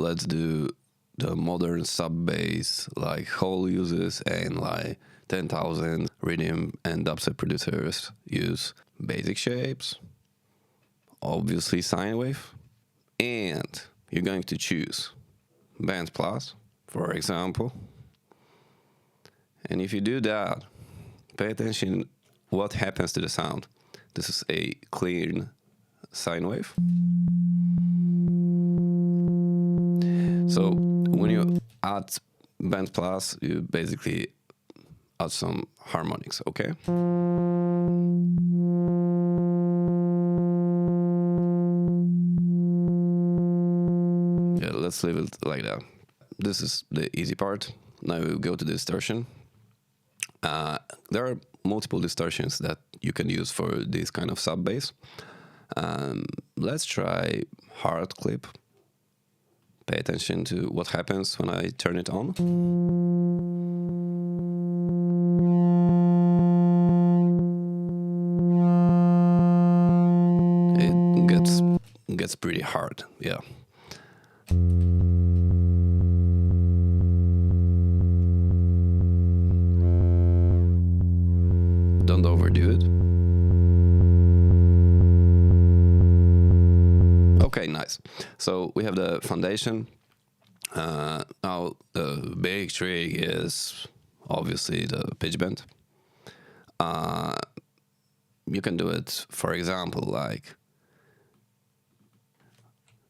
let's do the modern sub bass like Hole uses and like 10,000 riddim and dubstep producers use. Basic shapes, obviously sine wave, and you're going to choose Band Plus, for example. And if you do that, pay attention what happens to the sound. This is a clean sine wave. So when you add Band Plus, you basically add some harmonics, okay? Yeah, let's leave it like that. This is the easy part. Now we go to distortion. There are multiple distortions that you can use for this kind of sub bass. Let's try hard clip. Pay attention to what happens when I turn it on. It gets pretty hard, yeah. Don't overdo it. Okay, nice. So we have the foundation. Now the big trick is obviously the pitch bend. You can do it, for example, like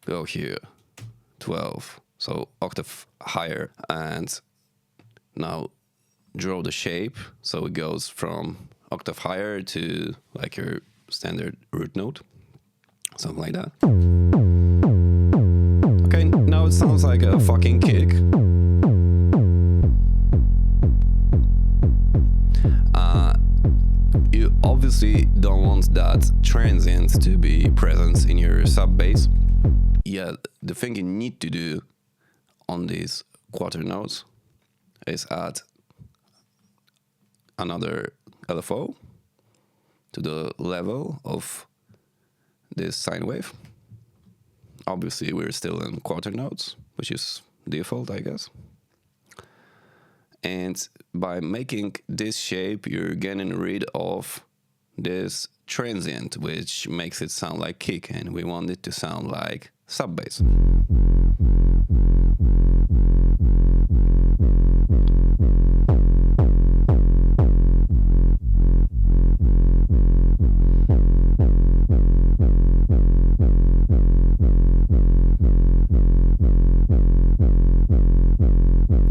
go here, 12, so octave higher, and now draw the shape so it goes from octave higher to like your standard root note, something like that. Okay, now it sounds like a fucking kick. You obviously don't want that transient to be present in your sub bass. Yeah, the thing you need to do on these quarter notes is add another LFO to the level of this sine wave. Obviously, we're still in quarter notes, which is default, I guess. And by making this shape, you're getting rid of this transient, which makes it sound like kick, and we want it to sound like sub bass.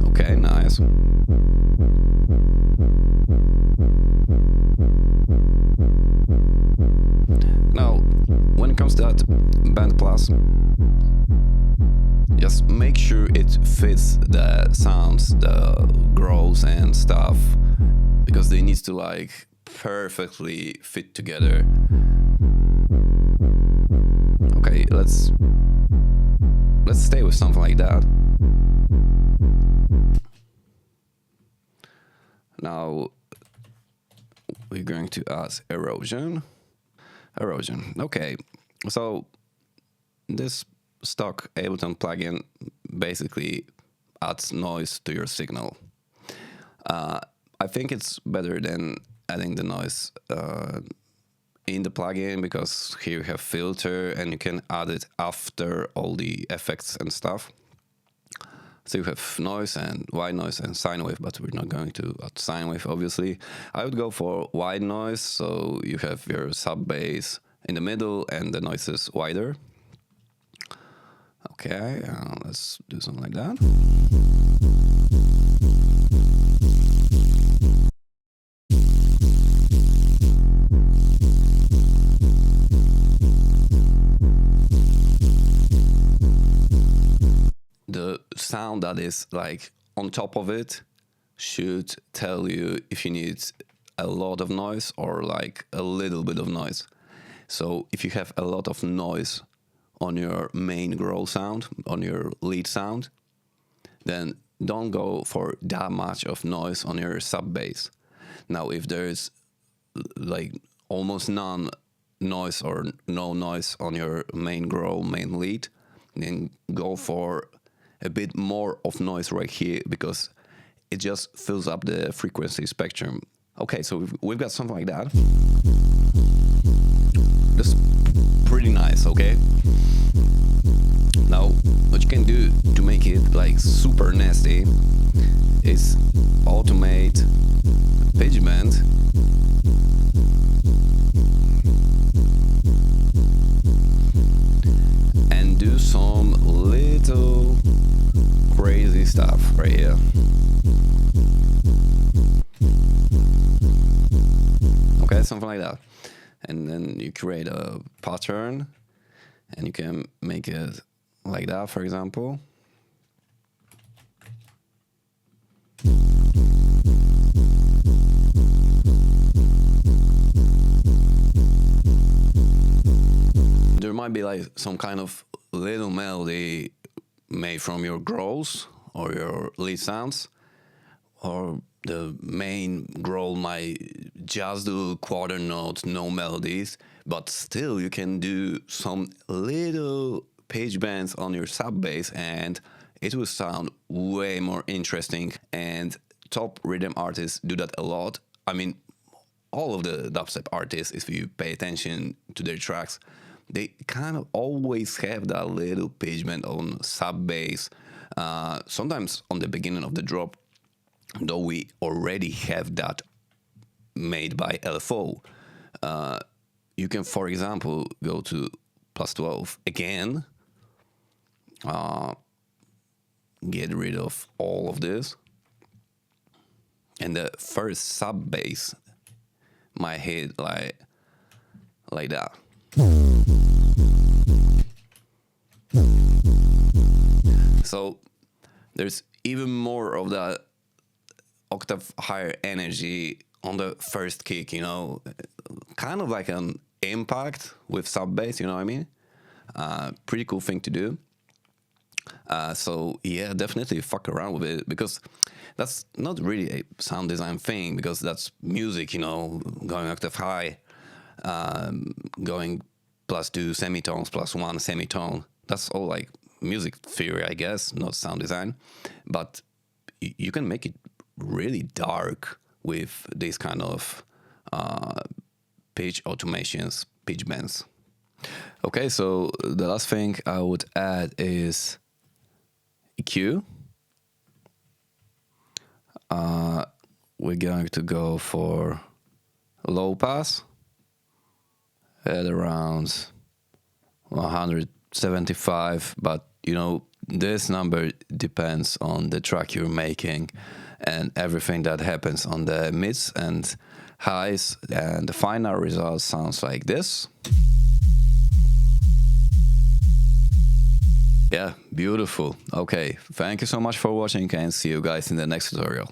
Okay, nice. Now, when it comes to that Band Plus, just make sure it fits the sounds, the growls and stuff, because they need to like perfectly fit together. Okay, let's stay with something like that. Now we're going to add erosion. Okay, so this stock Ableton plugin basically adds noise to your signal. I think it's better than adding the noise in the plugin, because here you have filter and you can add it after all the effects and stuff. So you have noise and white noise and sine wave, but we're not going to add sine wave, obviously. I would go for white noise, so you have your sub bass in the middle and the noise is wider. Okay, let's do something like that. The sound that is like on top of it should tell you if you need a lot of noise or like a little bit of noise. So if you have a lot of noise on your main growl sound, on your lead sound, then don't go for that much of noise on your sub bass. Now, if there's like almost none noise or no noise on your main growl, main lead, then go for a bit more of noise right here because it just fills up the frequency spectrum. Okay, so we've got something like that. That's pretty nice, okay? Now, what you can do to make it like super nasty is automate pitch bend. And do some little crazy stuff right here. Okay, something like that. And then you create a pattern and you can make it like that, for example. There might be like some kind of little melody made from your growls or your lead sounds, or the main growl might just do quarter notes, no melodies, but still you can do some little pitch bends on your sub bass and it will sound way more interesting. And top rhythm artists do that a lot. I mean, all of the dubstep artists, if you pay attention to their tracks, they kind of always have that little pitch bend on sub bass. Sometimes on the beginning of the drop, though we already have that made by LFO. You can, for example, go to +12 again, get rid of all of this, and the first sub bass might hit like that. So there's even more of that octave higher energy on the first kick, you know, kind of like an impact with sub bass, you know what I mean? Pretty cool thing to do. So yeah, definitely fuck around with it, because that's not really a sound design thing, because that's music, you know, going octave high, going +2 semitones, +1 semitone. That's all like music theory, I guess, not sound design. But you can make it really dark with these kind of pitch automations, pitch bends. Okay, so the last thing I would add is EQ. We're going to go for low pass at around 175, but you know, this number depends on the track you're making and everything that happens on the mids and highs, and the final result sounds like this. Yeah, beautiful. Okay, thank you so much for watching and see you guys in the next tutorial.